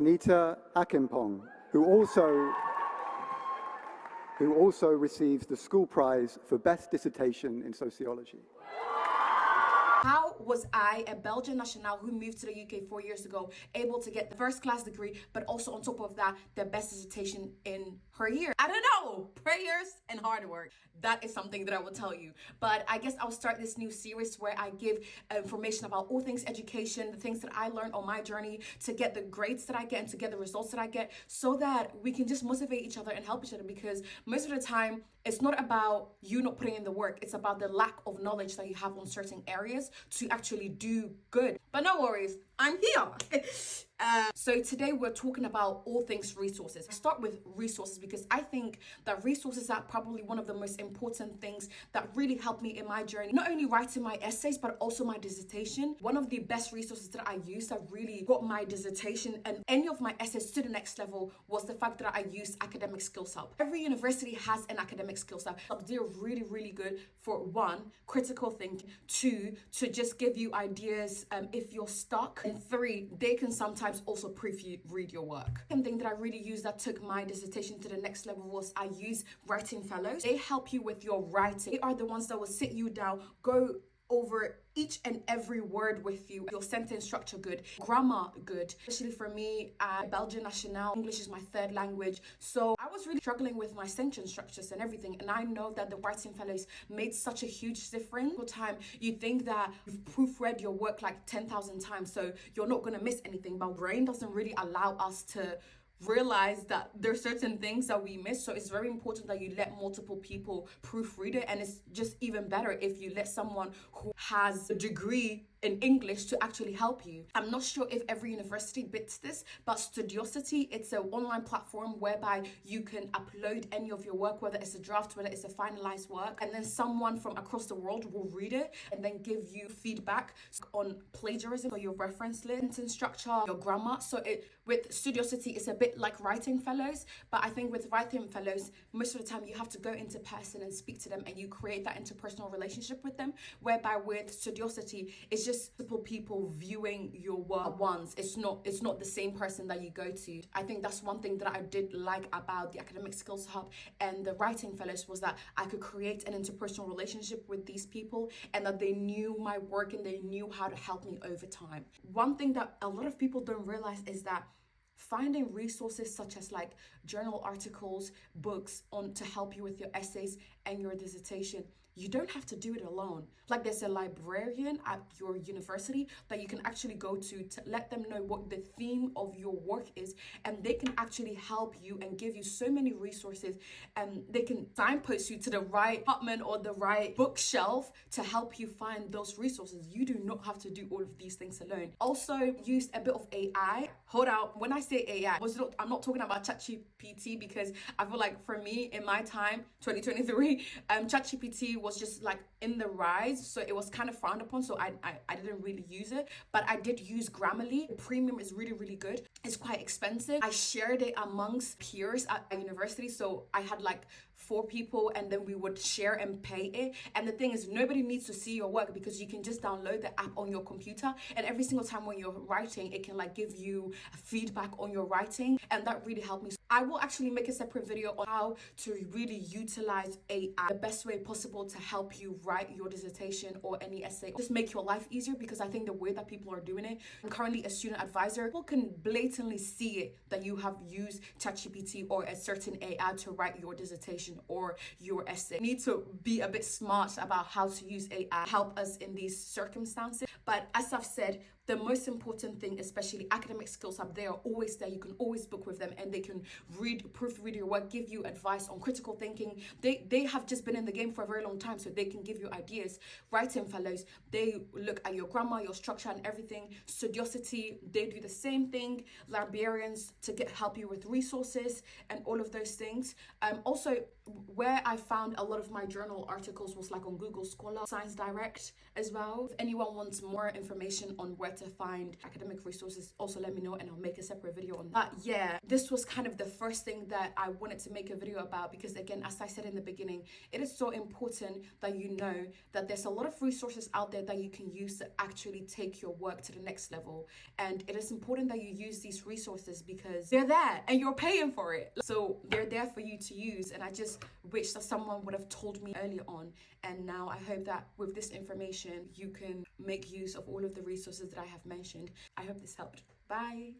Nita Akimpong, who also receives the school prize for best dissertation in sociology. How was I, a Belgian national who moved to the UK 4 years ago, able to get the first class degree, but also on top of that, the best dissertation in her year? I don't know. Prayers and hard work. That is something that I will tell you. But I guess I'll start this new series where I give information about all things education, the things that I learned on my journey to get the grades that I get and to get the results that I get, so that we can just motivate each other and help each other. Because most of the time, it's not about you not putting in the work. It's about the lack of knowledge that you have on certain areas to actually do good. But no worries, I'm here. So today we're talking about all things resources. I start with resources because I think that resources are probably one of the most important things that really helped me in my journey. Not only writing my essays, but also my dissertation. One of the best resources that I used that really got my dissertation and any of my essays to the next level was the fact that I used Academic Skills Hub. Every university has an Academic Skills Hub. They're really, really good for one, critical thinking, two, to just give you ideas if you're stuck, and three, they can sometimes also proofread your work. Second thing that I really used that took my dissertation to the next level was I use writing fellows. They help you with your writing. They are the ones that will sit you down, go over each and every word with you, your sentence structure good, grammar good. Especially for me, Belgian national, English is my third language, so I was really struggling with my sentence structures and everything, and I know that the writing fellows made such a huge difference. All time you think that you've proofread your work like 10,000 times, so you're not going to miss anything, but brain doesn't really allow us to realize that there's certain things that we miss. So it's very important that you let multiple people proofread it, and it's just even better if you let someone who has a degree in English to actually help you. I'm not sure if every university bits this, but Studiosity, it's an online platform whereby you can upload any of your work, whether it's a draft, whether it's a finalized work, and then someone from across the world will read it and then give you feedback on plagiarism or your reference list, sentence structure, your grammar. So with Studiosity, it's a bit like writing fellows, but I think with writing fellows, most of the time you have to go into person and speak to them, and you create that interpersonal relationship with them, whereby with Studiosity, it's just multiple people viewing your work at once. It's not the same person that you go to. I think that's one thing that I did like about the Academic Skills Hub and the writing fellows, was that I could create an interpersonal relationship with these people, and that they knew my work and they knew how to help me over time. One thing that a lot of people don't realize is that finding resources such as like journal articles, books on to help you with your essays and your dissertation, you don't have to do it alone. Like there's a librarian at your university that you can actually go to let them know what the theme of your work is, and they can actually help you and give you so many resources, and they can signpost you to the right department or the right bookshelf to help you find those resources. You do not have to do all of these things alone. Also used a bit of AI. Hold out, when I say AI, I'm not talking about ChatGPT, because I feel like for me in my time, 2023, ChatGPT was just like in the rise, so it was kind of frowned upon, so I didn't really use it. But I did use Grammarly. The premium is really, really good. It's quite expensive. I shared it amongst peers at a university, so I had like 4 people, and then we would share and pay it. And the thing is, nobody needs to see your work, because you can just download the app on your computer, and every single time when you're writing, it can like give you feedback on your writing, and that really helped me. I will actually make a separate video on how to really utilize AI the best way possible to help you write your dissertation or any essay, just make your life easier, because I think the way that people are doing it, I'm currently a student advisor, people can blatantly see it that you have used ChatGPT or a certain AI to write your dissertation or your essay. You need to be a bit smart about how to use AI to help us in these circumstances. But as I've said, the most important thing, especially Academic Skills Hub, they are always there. You can always book with them, and they can proofread your work, give you advice on critical thinking. They have just been in the game for a very long time, so they can give you ideas. Writing fellows, they look at your grammar, your structure, and everything. Studiosity, they do the same thing. Librarians to help you with resources and all of those things. Also, where I found a lot of my journal articles was like on Google Scholar, Science Direct as well. If anyone wants more information on where to find academic resources, also let me know and I'll make a separate video on that. But yeah, this was kind of the first thing that I wanted to make a video about, because again, as I said in the beginning, it is so important that you know that there's a lot of resources out there that you can use to actually take your work to the next level. And it is important that you use these resources because they're there and you're paying for it. So they're there for you to use. And I just wish that someone would have told me earlier on. And now I hope that with this information, you can make use of all of the resources that I have mentioned. I hope this helped. Bye.